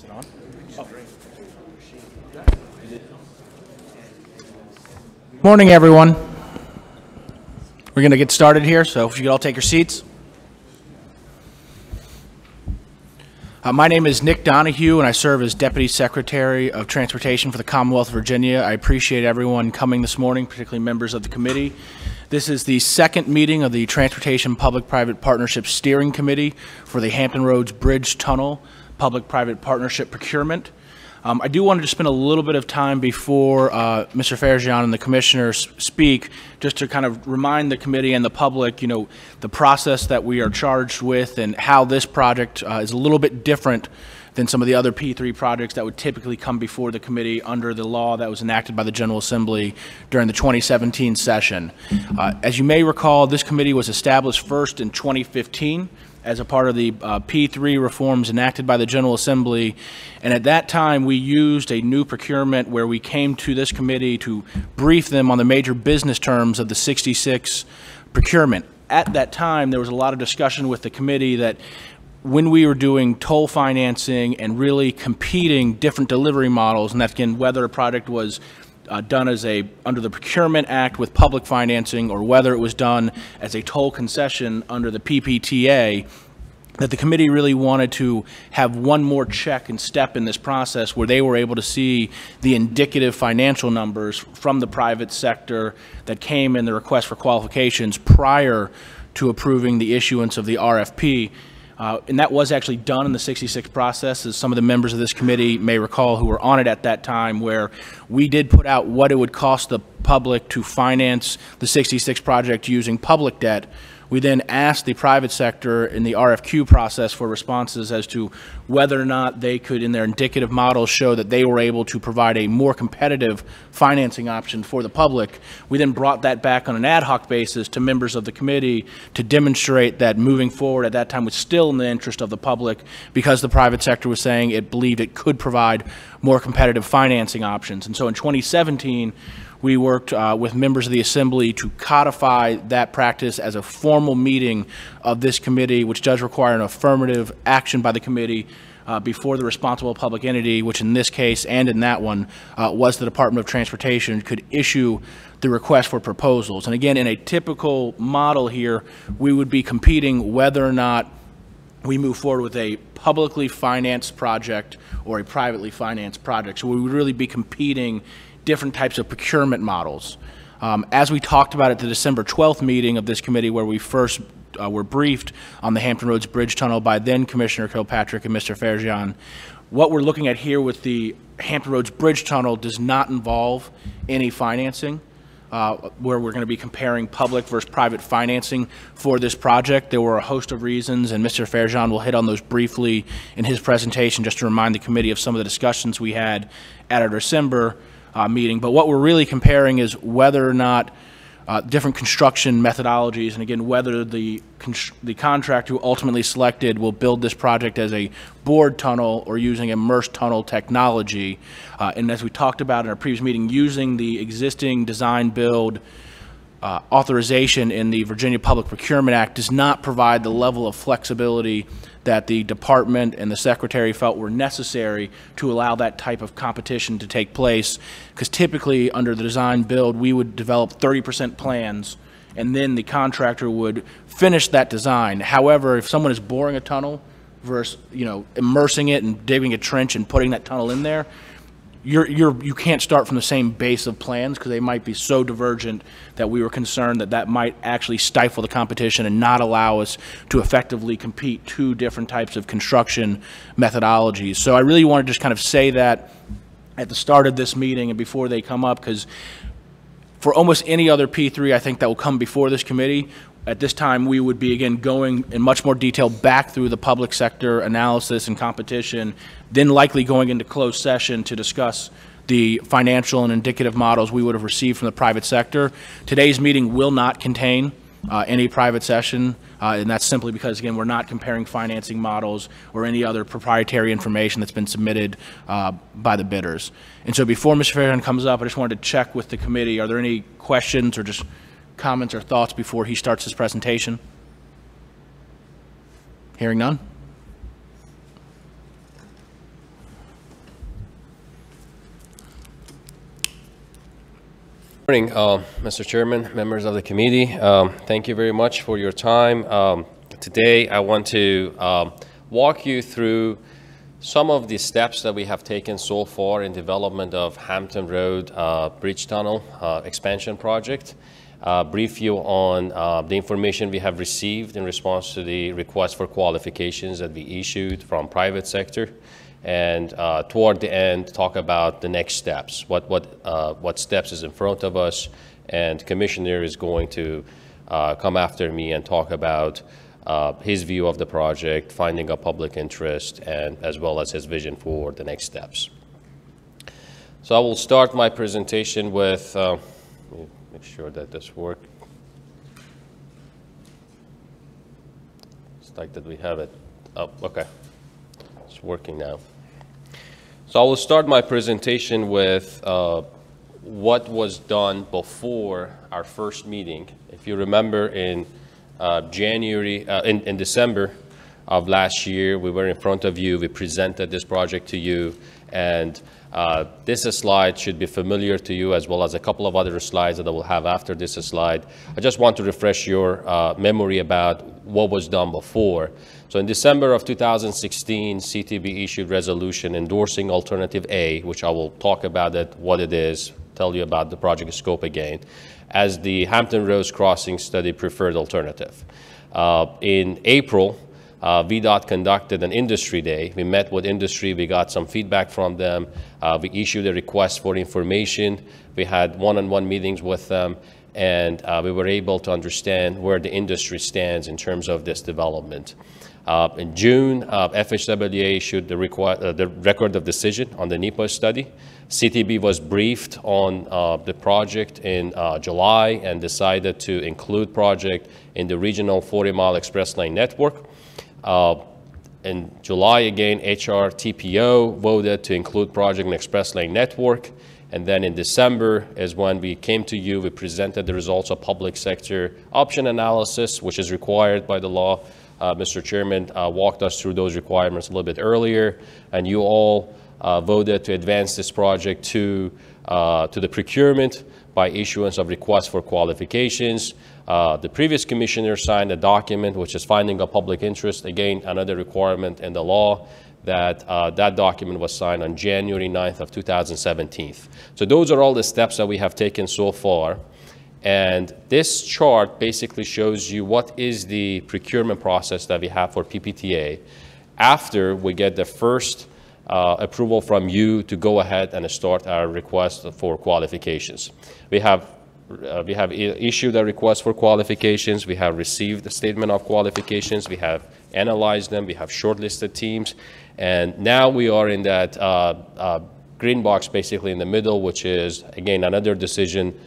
it on? Oh. Morning, everyone. We're going to get started here, so if you could all take your seats. My name is Nick Donahue, and I serve as Deputy Secretary of Transportation for the Commonwealth of Virginia. I appreciate everyone coming this morning, particularly members of the committee. This is the second meeting of the Transportation Public-Private Partnership Steering Committee for the Hampton Roads Bridge Tunnel Public-Private Partnership Procurement. I do want to just spend a little bit of time before Mr. Farjeon and the commissioners speak, just to kind of remind the committee and the public, you know, the process that we are charged with and how this project is a little bit different than some of the other P3 projects that would typically come before the committee under the law that was enacted by the General Assembly during the 2017 session. As you may recall, this committee was established first in 2015 as a part of the P3 reforms enacted by the General Assembly. And at that time, we used a new procurement where we came to this committee to brief them on the major business terms of the 66 procurement. At that time, there was a lot of discussion with the committee that when we were doing toll financing and really competing different delivery models, and that's again whether a project was done as under the Procurement Act with public financing or whether it was done as a toll concession under the PPTA, that the committee really wanted to have one more check and step in this process where they were able to see the indicative financial numbers from the private sector that came in the request for qualifications prior to approving the issuance of the RFP. And that was actually done in the 66 process, as some of the members of this committee may recall who were on it at that time, where we did put out what it would cost the public to finance the 66 project using public debt. We then asked the private sector in the RFQ process for responses as to whether or not they could, in their indicative models, show that they were able to provide a more competitive financing option for the public. We then brought that back on an ad hoc basis to members of the committee to demonstrate that moving forward at that time was still in the interest of the public because the private sector was saying it believed it could provide more competitive financing options. And so in 2017, we worked with members of the Assembly to codify that practice as a formal meeting of this committee, which does require an affirmative action by the committee before the responsible public entity, which in this case and in that one was the Department of Transportation, could issue the request for proposals. And again, in a typical model here, we would be competing whether or not we move forward with a publicly financed project or a privately financed project. So we would really be competing different types of procurement models. As we talked about at the December 12th meeting of this committee, where we first were briefed on the Hampton Roads Bridge Tunnel by then Commissioner Kilpatrick and Mr. Farjeon, what we're looking at here with the Hampton Roads Bridge Tunnel does not involve any financing, where we're going to be comparing public versus private financing for this project. There were a host of reasons, and Mr. Farjeon will hit on those briefly in his presentation just to remind the committee of some of the discussions we had at our December meeting. But what we're really comparing is whether or not different construction methodologies, and again, whether the contractor who ultimately selected will build this project as a bored tunnel or using immersed tunnel technology. And as we talked about in our previous meeting, using the existing design build authorization in the Virginia Public Procurement Act does not provide the level of flexibility that the department and the secretary felt were necessary to allow that type of competition to take place. Because typically under the design build, we would develop 30% plans and then the contractor would finish that design. However, if someone is boring a tunnel versus, you know, immersing it and digging a trench and putting that tunnel in there, you can't start from the same base of plans because they might be so divergent that we were concerned that that might actually stifle the competition and not allow us to effectively compete two different types of construction methodologies. So I really want to just kind of say that at the start of this meeting and before they come up, because for almost any other P3 I think that will come before this committee, at this time we would be again going in much more detail back through the public sector analysis and competition, then likely going into closed session to discuss the financial and indicative models we would have received from the private sector. Today's meeting will not contain any private session, and that's simply because, again, we're not comparing financing models or any other proprietary information that's been submitted by the bidders. And so before Mr. Farjeon comes up, I just wanted to check with the committee, are there any questions or just comments or thoughts before he starts his presentation? Hearing none. Morning, Mr. Chairman, members of the committee. Thank you very much for your time. Today, I want to walk you through some of the steps that we have taken so far in development of Hampton Road Bridge Tunnel expansion project. Brief you on the information we have received in response to the request for qualifications that we issued from private sector. And toward the end, talk about the next steps, what steps is in front of us, and Commissioner is going to come after me and talk about his view of the project, finding a public interest, and as well as his vision for the next steps. So I will start my presentation with, let me make sure that this works. It's like that we have it. Oh, okay. It's working now. So I will start my presentation with what was done before our first meeting. If you remember, in in December of last year, we were in front of you. We presented this project to you, and this slide should be familiar to you, as well as a couple of other slides that I will have after this slide. I just want to refresh your memory about what was done before. So in December of 2016, CTB issued resolution endorsing Alternative A, which I will talk about what it is, tell you about the project scope again, as the Hampton Roads Crossing Study preferred alternative. In April, VDOT conducted an industry day. We met with industry, we got some feedback from them. We issued a request for information. We had one-on-one meetings with them, and we were able to understand where the industry stands in terms of this development. In June, FHWA issued the record of decision on the NEPA study. CTB was briefed on the project in July and decided to include project in the regional 40-mile express lane network. In July, again, HR TPO voted to include project in express lane network. And then in December is when we came to you, we presented the results of public sector option analysis, which is required by the law. Mr. Chairman walked us through those requirements a little bit earlier, and you all voted to advance this project to the procurement by issuance of requests for qualifications. The previous commissioner signed a document which is finding a public interest, again, another requirement in the law. That document was signed on January 9th of 2017. So those are all the steps that we have taken so far. And this chart basically shows you what is the procurement process that we have for PPTA after we get the first approval from you to go ahead and start our request for qualifications. We have issued a request for qualifications. We have received a statement of qualifications. We have analyzed them. We have shortlisted teams. And now we are in that green box basically in the middle, which is, again, another decision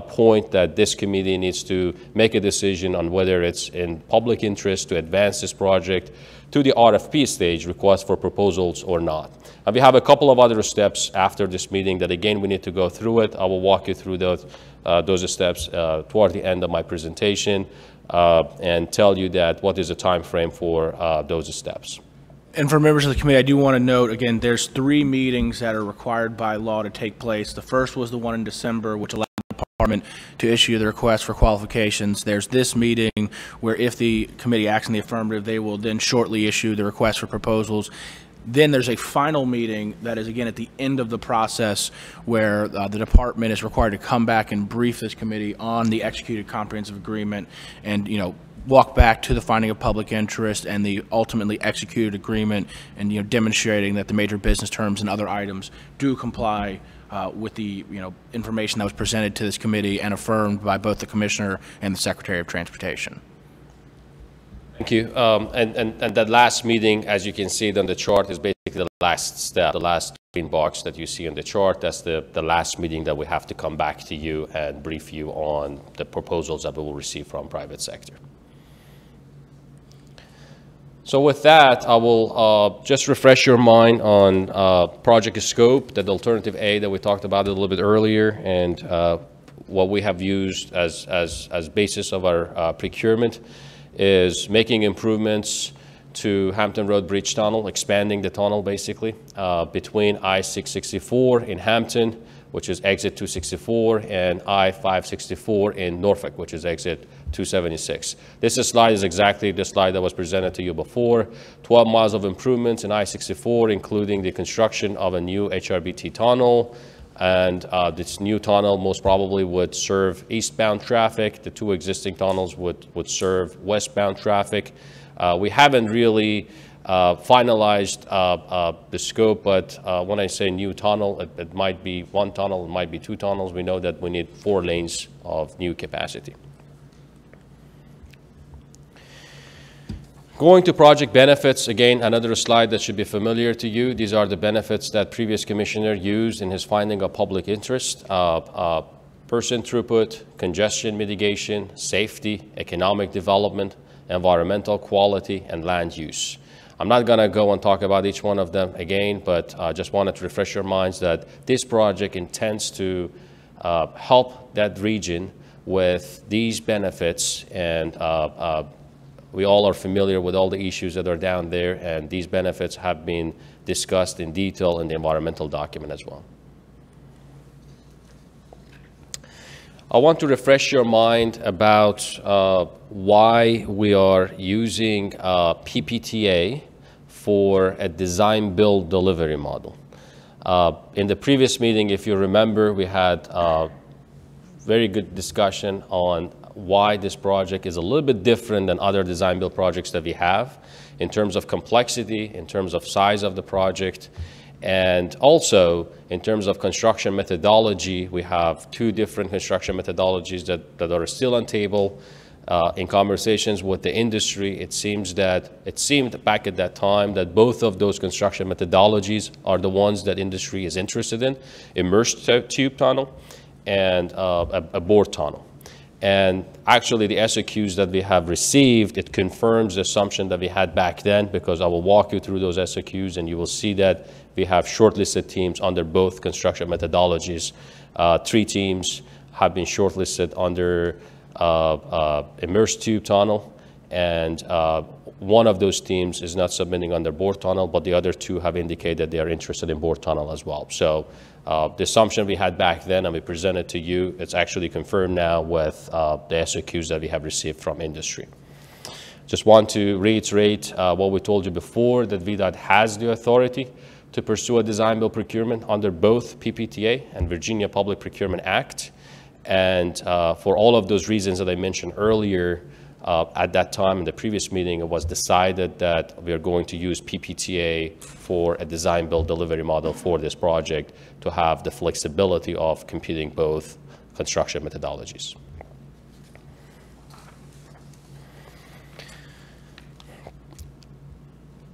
point that this committee needs to make a decision on whether it's in public interest to advance this project to the RFP stage, request for proposals, or not. And we have a couple of other steps after this meeting that, again, we need to go through it. I will walk you through those steps toward the end of my presentation and tell you that what is the time frame for those steps. And for members of the committee, I do want to note, again, there's 3 meetings that are required by law to take place. The first was the one in December, which allowed the department to issue the request for qualifications. There's this meeting where if the committee acts in the affirmative, they will then shortly issue the request for proposals. Then there's a final meeting that is, again, at the end of the process where the department is required to come back and brief this committee on the executed comprehensive agreement and, walk back to the finding of public interest and the ultimately executed agreement, and demonstrating that the major business terms and other items do comply with the information that was presented to this committee and affirmed by both the Commissioner and the Secretary of Transportation. Thank you. And that last meeting, as you can see it on the chart, is basically the last step, the last green box that you see on the chart. That's the last meeting that we have to come back to you and brief you on the proposals that we will receive from private sector. So with that, I will just refresh your mind on project scope, that alternative A that we talked about a little bit earlier, and what we have used as basis of our procurement is making improvements to Hampton Road Bridge Tunnel, expanding the tunnel basically between I-664 in Hampton which is exit 264, and I-564 in Norfolk, which is exit 276. This slide is exactly the slide that was presented to you before. 12 miles of improvements in I-64, including the construction of a new HRBT tunnel. And this new tunnel most probably would serve eastbound traffic. The two existing tunnels would serve westbound traffic. We haven't really finalized the scope, but when I say new tunnel, it might be one tunnel, it might be two tunnels. We know that we need 4 lanes of new capacity. Going to project benefits, again, another slide that should be familiar to you. These are the benefits that previous commissioner used in his finding of public interest. Person throughput, congestion mitigation, safety, economic development, environmental quality, and land use. I'm not going to go and talk about each one of them again, but I just wanted to refresh your minds that this project intends to help that region with these benefits, and we all are familiar with all the issues that are down there, and these benefits have been discussed in detail in the environmental document as well. I want to refresh your mind about why we are using PPTA for a design build delivery model. In the previous meeting, if you remember, we had very good discussion on why this project is a little bit different than other design build projects that we have in terms of complexity, in terms of size of the project, and also in terms of construction methodology. We have 2 different construction methodologies that are still on table. In conversations with the industry, it seemed back at that time that both of those construction methodologies are the ones that industry is interested in: immersed tube tunnel and a bore tunnel. And actually, the SOQs that we have received, it confirms the assumption that we had back then, because I will walk you through those SOQs and you will see that we have shortlisted teams under both construction methodologies. 3 teams have been shortlisted under immersed tube tunnel, and one of those teams is not submitting under bore tunnel, but the other 2 have indicated they are interested in bore tunnel as well. So the assumption we had back then and we presented to you, it's actually confirmed now with the SOQs that we have received from industry. Just want to reiterate what we told you before, that VDOT has the authority to pursue a design build procurement under both PPTA and Virginia Public Procurement Act. And for all of those reasons that I mentioned earlier, at that time in the previous meeting, it was decided that we are going to use PPTA for a design build delivery model for this project to have the flexibility of computing both construction methodologies.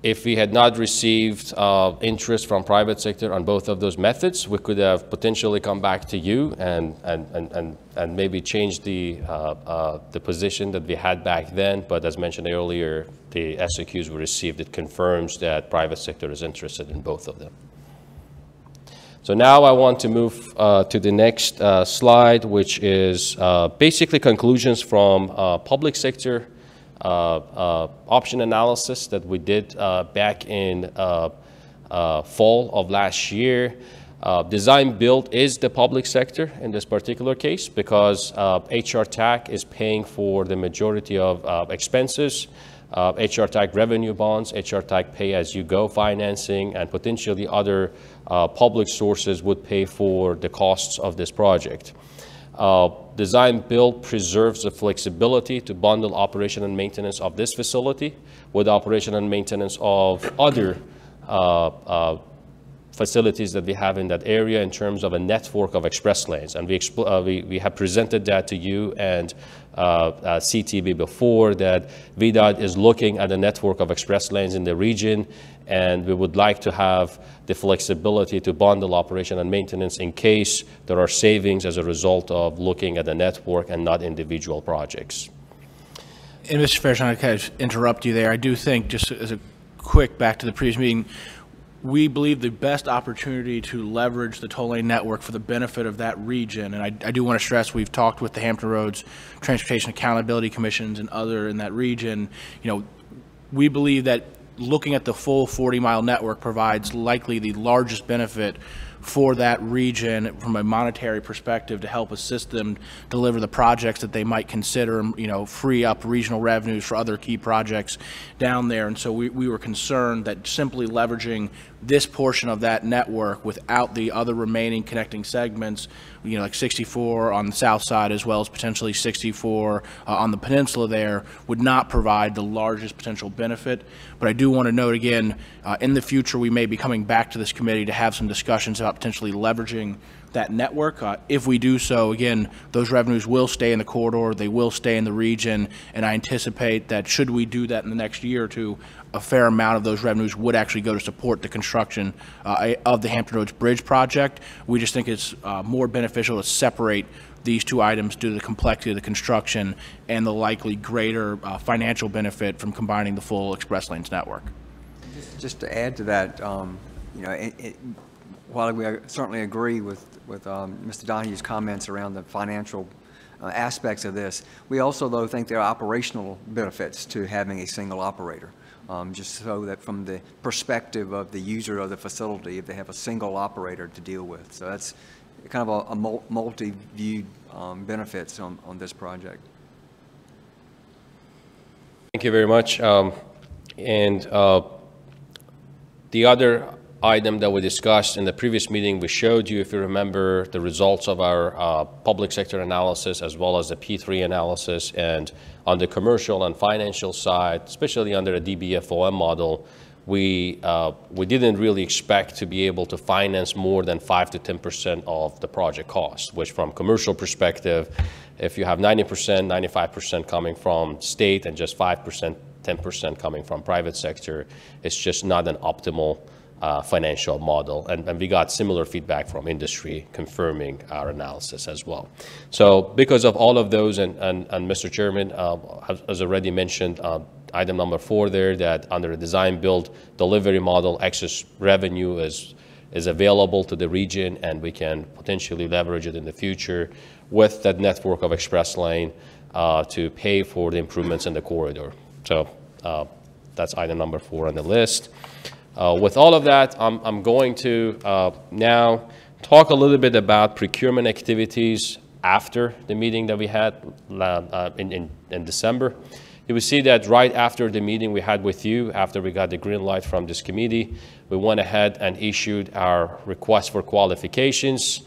If we had not received interest from private sector on both of those methods, we could have potentially come back to you and maybe change the position that we had back then. But as mentioned earlier, the SOQs we received, it confirms that private sector is interested in both of them. So now I want to move to the next slide, which is basically conclusions from public sector option analysis that we did back in fall of last year. Design build is the public sector in this particular case, because HR TAC is paying for the majority of expenses. HR TAC revenue bonds, HR TAC pay-as-you-go financing, and potentially other public sources would pay for the costs of this project. Design build preserves the flexibility to bundle operation and maintenance of this facility with operation and maintenance of other facilities that we have in that area in terms of a network of express lanes. And we have presented that to you and CTB before, that VDOT is looking at a network of express lanes in the region, and we would like to have the flexibility to bundle operation and maintenance in case there are savings as a result of looking at the network and not individual projects. And Mr. Fairchild, I kind of interrupt you there. I do think, just as a quick back to the previous meeting, we believe the best opportunity to leverage the toll lane network for the benefit of that region, and I do want to stress, we've talked with the Hampton Roads Transportation Accountability Commissions and other in that region. You know, we believe that looking at the full 40-mile network provides likely the largest benefit for that region from a monetary perspective to help assist them deliver the projects that they might consider, you know, free up regional revenues for other key projects down there. And so we were concerned that simply leveraging this portion of that network without the other remaining connecting segments, you know, like 64 on the south side as well as potentially 64 on the peninsula there, would not provide the largest potential benefit. But I do want to note again, in the future we may be coming back to this committee to have some discussions about potentially leveraging that network. If we do so, again, those revenues will stay in the corridor, they will stay in the region, and I anticipate that should we do that in the next year or two, a fair amount of those revenues would actually go to support the construction of the Hampton Roads Bridge project. We just think it's more beneficial to separate these two items due to the complexity of the construction and the likely greater financial benefit from combining the full express lanes network. Just to add to that, you know, while we certainly agree with Mr. Donahue's comments around the financial aspects of this, we also, though, think there are operational benefits to having a single operator. Just so that from the perspective of the user of the facility, if they have a single operator to deal with. So that's kind of a multi-viewed benefits on this project. Thank you very much. The other item that we discussed in the previous meeting, we showed you, if you remember, the results of our public sector analysis as well as the P3 analysis. And on the commercial and financial side, especially under a DBFOM model, we didn't really expect to be able to finance more than 5 to 10% of the project cost, which from commercial perspective, if you have 90%, 95% coming from state and just 5%, 10% coming from private sector, it's just not an optimal financial model. And we got similar feedback from industry confirming our analysis as well. So because of all of those, and Mr. Chairman, as already mentioned, item number 4 there, that under a design build delivery model, excess revenue is available to the region, and we can potentially leverage it in the future with that network of express lane to pay for the improvements in the corridor. So that's item number 4 on the list. With all of that, I'm going to now talk a little bit about procurement activities after the meeting that we had in December. You will see that right after the meeting we had with you, after we got the green light from this committee, we went ahead and issued our request for qualifications.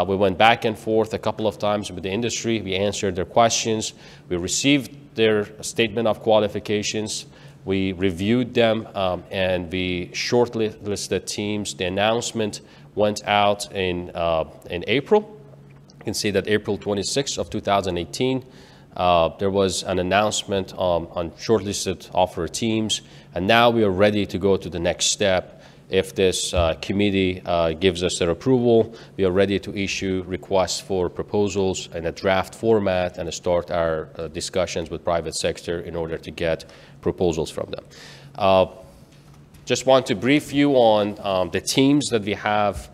We went back and forth a couple of times with the industry. We answered their questions. We received their statement of qualifications. We reviewed them and we shortlisted teams. The announcement went out in April. You can see that April 26th of 2018, there was an announcement on shortlisted offer teams, and now we are ready to go to the next step. If this committee gives us their approval, we are ready to issue requests for proposals in a draft format and start our discussions with private sector in order to get proposals from them. Just want to brief you on the teams that we have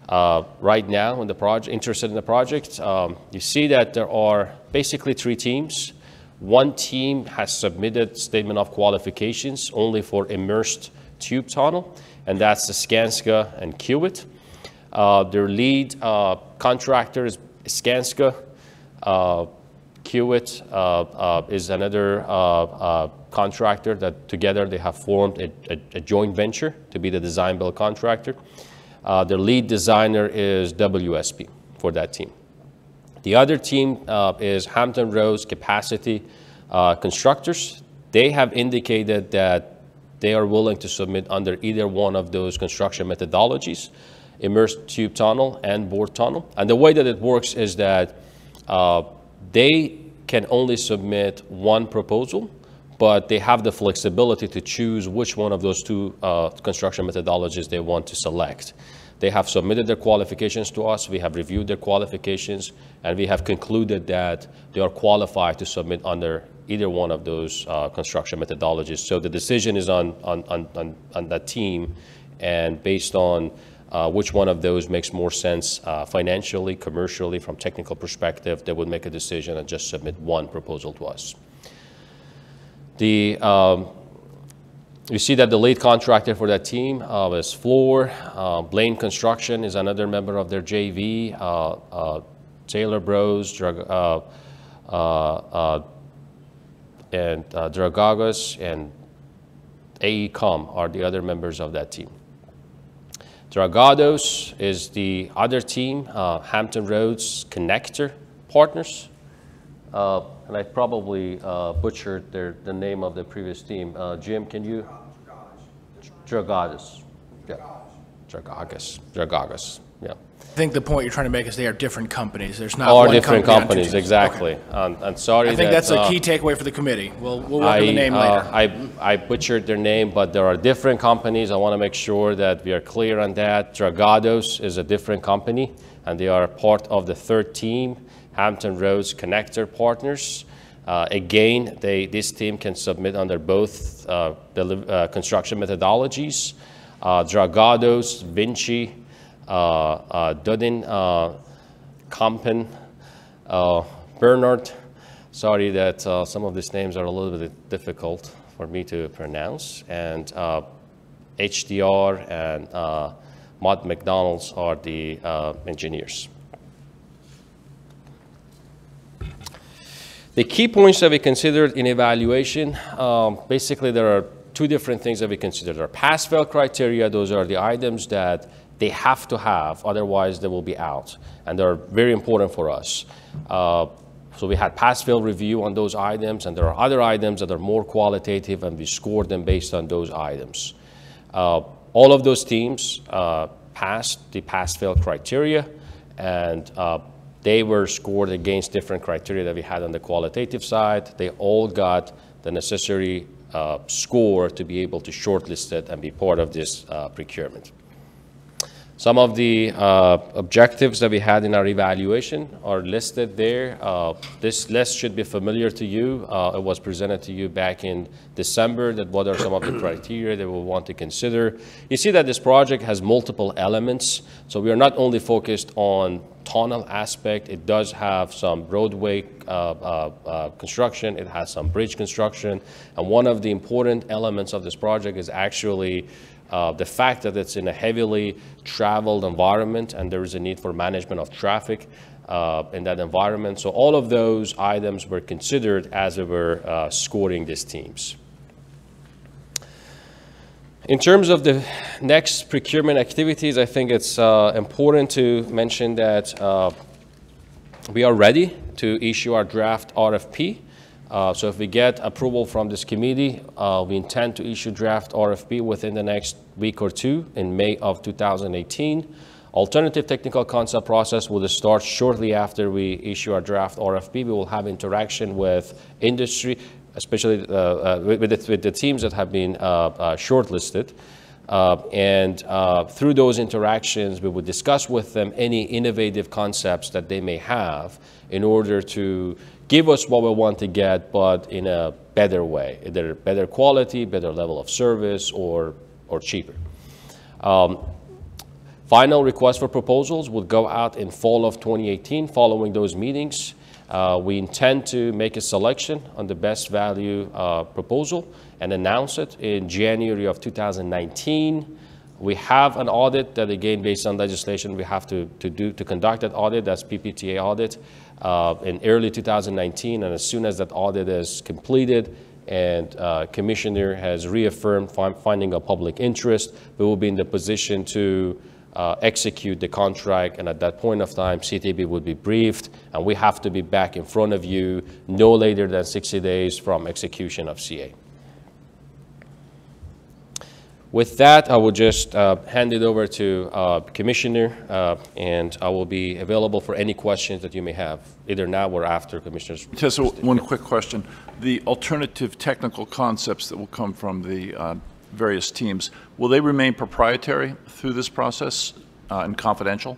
right now in the project, interested in the project. You see that there are basically 3 teams. One team has submitted statement of qualifications only for immersed tube tunnel, and that's the Skanska and Kiewit. Their lead contractor is Skanska. Kiewit is another contractor that together they have formed a joint venture to be the design build contractor. Their lead designer is WSP for that team. The other team is Hampton Roads Capacity Constructors. They have indicated that they are willing to submit under either one of those construction methodologies, immersed tube tunnel and bored tunnel. And the way that it works is that they can only submit one proposal, but they have the flexibility to choose which one of those 2 construction methodologies they want to select. They have submitted their qualifications to us, we have reviewed their qualifications, and we have concluded that they are qualified to submit under either one of those construction methodologies. So the decision is on that team, and based on which one of those makes more sense financially, commercially, from technical perspective, they would make a decision and just submit one proposal to us. The You see that the lead contractor for that team is Floor. Blaine Construction is another member of their JV. Taylor Bros, and Dragagos and AECOM are the other members of that team. Dragados is the other team, Hampton Roads Connector Partners. And I probably butchered the name of the previous team. Jim, can you? Dragados. Yeah. Dragagos. Yeah. I think the point you're trying to make is they are different companies. There's not All one different company companies, exactly. Okay. And sorry, I think that's a key takeaway for the committee. We'll work on the name later. I butchered their name, but there are different companies. I want to make sure that we are clear on that. Dragados is a different company, and they are part of the third team, Hampton Roads Connector Partners. Again, this team can submit under both construction methodologies. Dragados, Vinci, Dudin, Compen, Bernard. Sorry that some of these names are a little bit difficult for me to pronounce. And HDR and Mott McDonald's are the engineers. The key points that we considered in evaluation, basically there are two different things that we consider. There are pass-fail criteria. Those are the items that they have to have, otherwise they will be out. And they're very important for us. So we had pass-fail review on those items, and there are other items that are more qualitative, and we scored them based on those items. All of those teams passed the pass-fail criteria, and they were scored against different criteria that we had on the qualitative side. They all got the necessary score to be able to shortlist it and be part of this procurement. Some of the objectives that we had in our evaluation are listed there. This list should be familiar to you. It was presented to you back in December, that what are some of the criteria that we want to consider. You see that this project has multiple elements. So we are not only focused on tunnel aspect. It does have some roadway construction. It has some bridge construction. And one of the important elements of this project is actually the fact that it's in a heavily traveled environment, and there is a need for management of traffic in that environment. So all of those items were considered as we were scoring these teams. In terms of the next procurement activities, I think it's important to mention that we are ready to issue our draft RFP. So if we get approval from this committee, we intend to issue draft RFP within the next week or two in May of 2018. Alternative technical concept process will start shortly after we issue our draft RFP. We will have interaction with industry, especially with the teams that have been shortlisted. And through those interactions, we would discuss with them any innovative concepts that they may have in order to give us what we want to get, but in a better way, either better quality, better level of service, or cheaper. Final request for proposals will go out in fall of 2018. Following those meetings, we intend to make a selection on the best value proposal and announce it in January of 2019. We have an audit that, again, based on legislation, we have to conduct that audit. That's PPTA audit in early 2019. And as soon as that audit is completed and Commissioner has reaffirmed finding a public interest, we will be in the position to execute the contract, and at that point of time, CTB would be briefed, and we have to be back in front of you no later than 60 days from execution of CA. With that, I will just hand it over to Commissioner, and I will be available for any questions that you may have, either now or after Commissioner's. Just one quick question. The alternative technical concepts that will come from the various teams, will they remain proprietary through this process and confidential?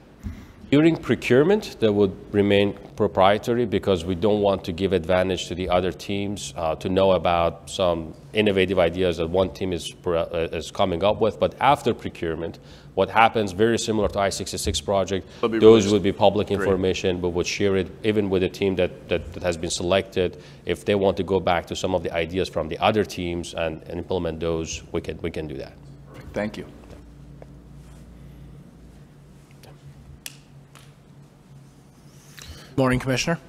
During procurement, that would remain proprietary because we don't want to give advantage to the other teams to know about some innovative ideas that one team is coming up with. But after procurement, what happens, very similar to I-66 project, those would be public information, but would share it even with a team that has been selected. If they want to go back to some of the ideas from the other teams and implement those, we can do that. Thank you. Morning, Commissioner.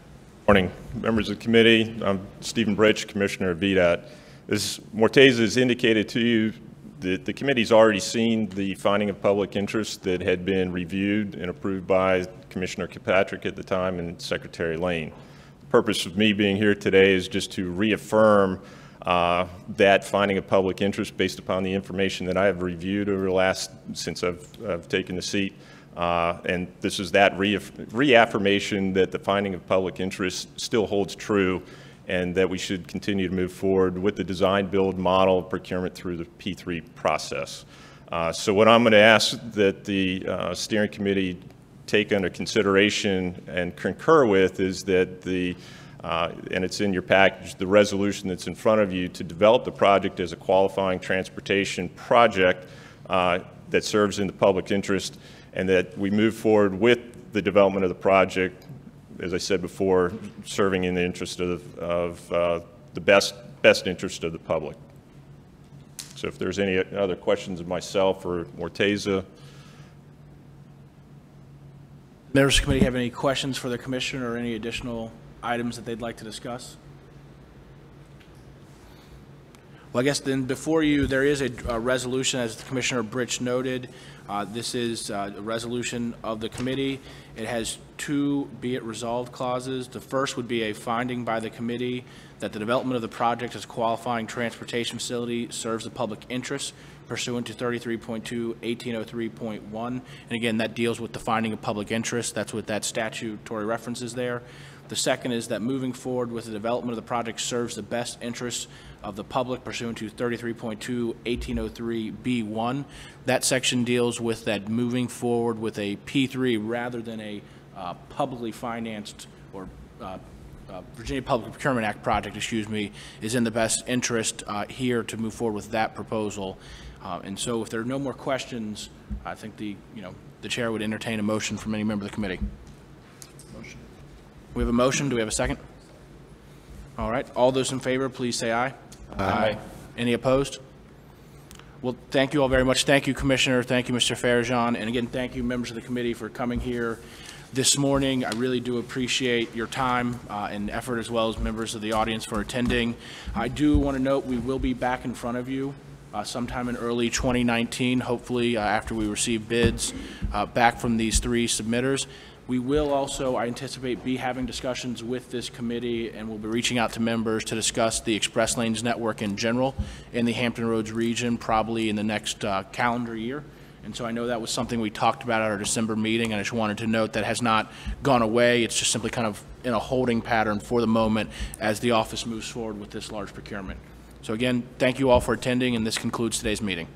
Morning, members of the committee. I'm Stephen Britch, Commissioner of VDOT. As Morteza has indicated to you, the committee's already seen the finding of public interest that had been reviewed and approved by Commissioner Kirkpatrick at the time and Secretary Lane. The purpose of me being here today is just to reaffirm that finding of public interest based upon the information that I have reviewed over the last, since I've taken the seat. And this is that reaffirmation that the finding of public interest still holds true and that we should continue to move forward with the design build model of procurement through the P3 process. So what I'm going to ask that the steering committee take under consideration and concur with is that and it's in your package, the resolution that's in front of you to develop the project as a qualifying transportation project that serves in the public interest, and that we move forward with the development of the project, as I said before, serving in the interest of the best interest of the public. So if there's any other questions of myself or Morteza. Members of the committee have any questions for the commissioner or any additional items that they'd like to discuss? Well, I guess then before you, there is a resolution, as Commissioner Britch noted. This is a resolution of the committee. It has two be it resolved clauses. The first would be a finding by the committee that the development of the project as a qualifying transportation facility serves the public interest pursuant to 33.2, 1803.1. And again, that deals with the finding of public interest. That's what that statutory reference is there. The second is that moving forward with the development of the project serves the best interests of the public pursuant to 33.2, 1803B1. That section deals with that moving forward with a P3 rather than a publicly financed or Virginia Public Procurement Act project, excuse me, is in the best interest here to move forward with that proposal. And so if there are no more questions, I think the chair would entertain a motion from any member of the committee. We have a motion. Do we have a second? All right. All those in favor, please say aye. Aye. Any opposed? Well, thank you all very much. Thank you, Commissioner. Thank you, Mr. Farrajon. And again, thank you, members of the committee, for coming here this morning. I really do appreciate your time and effort, as well as members of the audience for attending. I do want to note we will be back in front of you sometime in early 2019, hopefully after we receive bids back from these three submitters. We will also, I anticipate, be having discussions with this committee, and we'll be reaching out to members to discuss the Express Lanes network in general in the Hampton Roads region, probably in the next calendar year. And so I know that was something we talked about at our December meeting, and I just wanted to note that has not gone away. It's just simply kind of in a holding pattern for the moment as the office moves forward with this large procurement. So again, thank you all for attending, and this concludes today's meeting.